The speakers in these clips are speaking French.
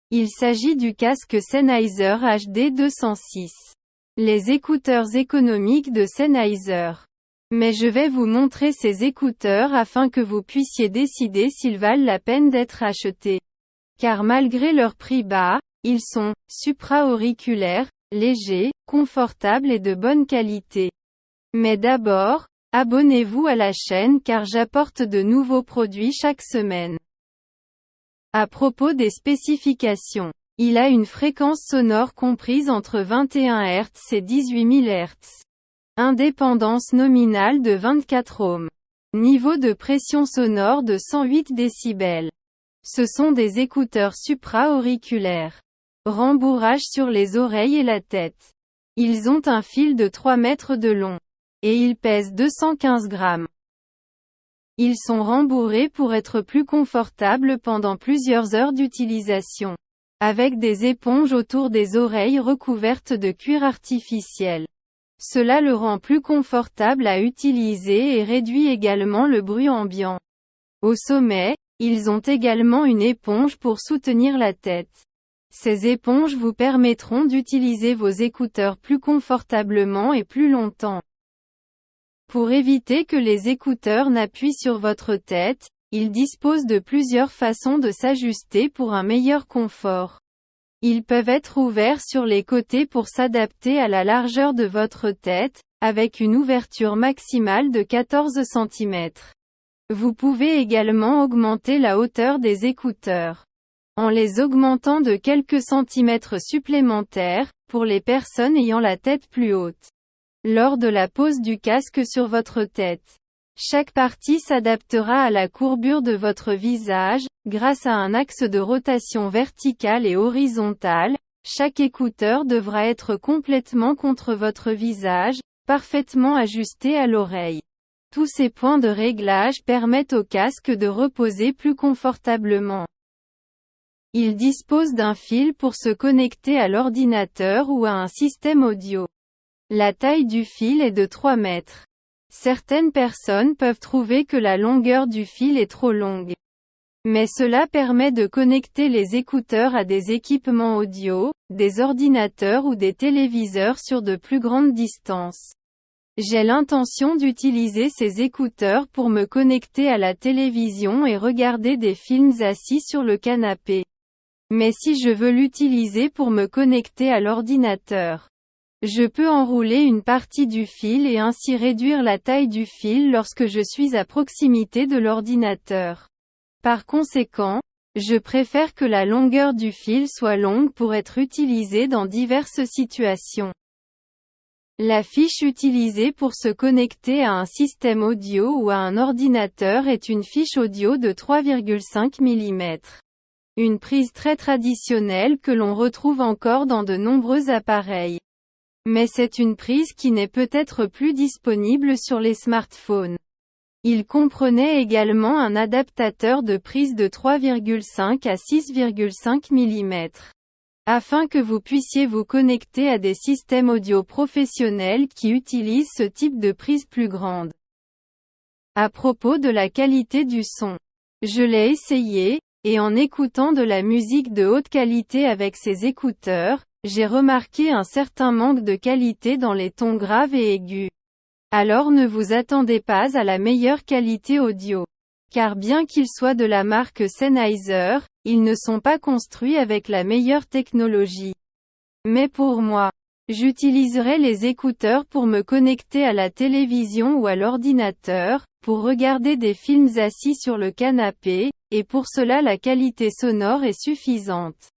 Il s'agit du casque Sennheiser HD 206. Les écouteurs économiques de Sennheiser. Mais je vais vous montrer ces écouteurs afin que vous puissiez décider s'ils valent la peine d'être achetés. Car malgré leur prix bas, ils sont supra-auriculaires, légers, confortables et de bonne qualité. Mais d'abord, abonnez-vous à la chaîne car j'apporte de nouveaux produits chaque semaine. À propos des spécifications, il a une fréquence sonore comprise entre 21 Hz et 18 000 Hz. Indépendance nominale de 24 ohms. Niveau de pression sonore de 108 décibels. Ce sont des écouteurs supra-auriculaires. Rembourrage sur les oreilles et la tête. Ils ont un fil de 3 mètres de long. Et ils pèsent 215 grammes. Ils sont rembourrés pour être plus confortables pendant plusieurs heures d'utilisation. Avec des éponges autour des oreilles recouvertes de cuir artificiel. Cela le rend plus confortable à utiliser et réduit également le bruit ambiant. Au sommet, ils ont également une éponge pour soutenir la tête. Ces éponges vous permettront d'utiliser vos écouteurs plus confortablement et plus longtemps. Pour éviter que les écouteurs n'appuient sur votre tête, ils disposent de plusieurs façons de s'ajuster pour un meilleur confort. Ils peuvent être ouverts sur les côtés pour s'adapter à la largeur de votre tête, avec une ouverture maximale de 14 cm. Vous pouvez également augmenter la hauteur des écouteurs. En les augmentant de quelques centimètres supplémentaires, pour les personnes ayant la tête plus haute. Lors de la pose du casque sur votre tête. Chaque partie s'adaptera à la courbure de votre visage, grâce à un axe de rotation verticale et horizontale. Chaque écouteur devra être complètement contre votre visage, parfaitement ajusté à l'oreille. Tous ces points de réglage permettent au casque de reposer plus confortablement. Il dispose d'un fil pour se connecter à l'ordinateur ou à un système audio. La taille du fil est de 3 mètres. Certaines personnes peuvent trouver que la longueur du fil est trop longue. Mais cela permet de connecter les écouteurs à des équipements audio, des ordinateurs ou des téléviseurs sur de plus grandes distances. J'ai l'intention d'utiliser ces écouteurs pour me connecter à la télévision et regarder des films assis sur le canapé. Mais si je veux l'utiliser pour me connecter à l'ordinateur, je peux enrouler une partie du fil et ainsi réduire la taille du fil lorsque je suis à proximité de l'ordinateur. Par conséquent, je préfère que la longueur du fil soit longue pour être utilisée dans diverses situations. La fiche utilisée pour se connecter à un système audio ou à un ordinateur est une fiche audio de 3,5 mm. Une prise très traditionnelle que l'on retrouve encore dans de nombreux appareils. Mais c'est une prise qui n'est peut-être plus disponible sur les smartphones. Il comprenait également un adaptateur de prise de 3,5 à 6,5 mm. Afin que vous puissiez vous connecter à des systèmes audio professionnels qui utilisent ce type de prise plus grande. À propos de la qualité du son. Je l'ai essayé, et en écoutant de la musique de haute qualité avec ces écouteurs, j'ai remarqué un certain manque de qualité dans les tons graves et aigus. Alors ne vous attendez pas à la meilleure qualité audio. Car bien qu'ils soient de la marque Sennheiser, ils ne sont pas construits avec la meilleure technologie. Mais pour moi, j'utiliserai les écouteurs pour me connecter à la télévision ou à l'ordinateur, pour regarder des films assis sur le canapé, et pour cela la qualité sonore est suffisante.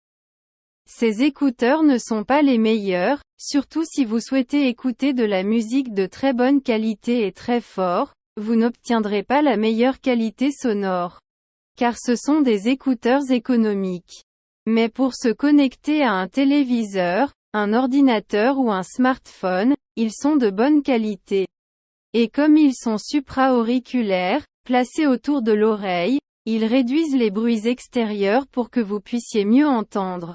Ces écouteurs ne sont pas les meilleurs, surtout si vous souhaitez écouter de la musique de très bonne qualité et très fort, vous n'obtiendrez pas la meilleure qualité sonore. Car ce sont des écouteurs économiques. Mais pour se connecter à un téléviseur, un ordinateur ou un smartphone, ils sont de bonne qualité. Et comme ils sont supra-auriculaires, placés autour de l'oreille, ils réduisent les bruits extérieurs pour que vous puissiez mieux entendre.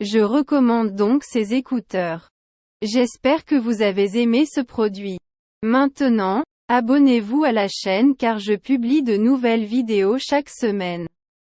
Je recommande donc ces écouteurs. J'espère que vous avez aimé ce produit. Maintenant, abonnez-vous à la chaîne car je publie de nouvelles vidéos chaque semaine.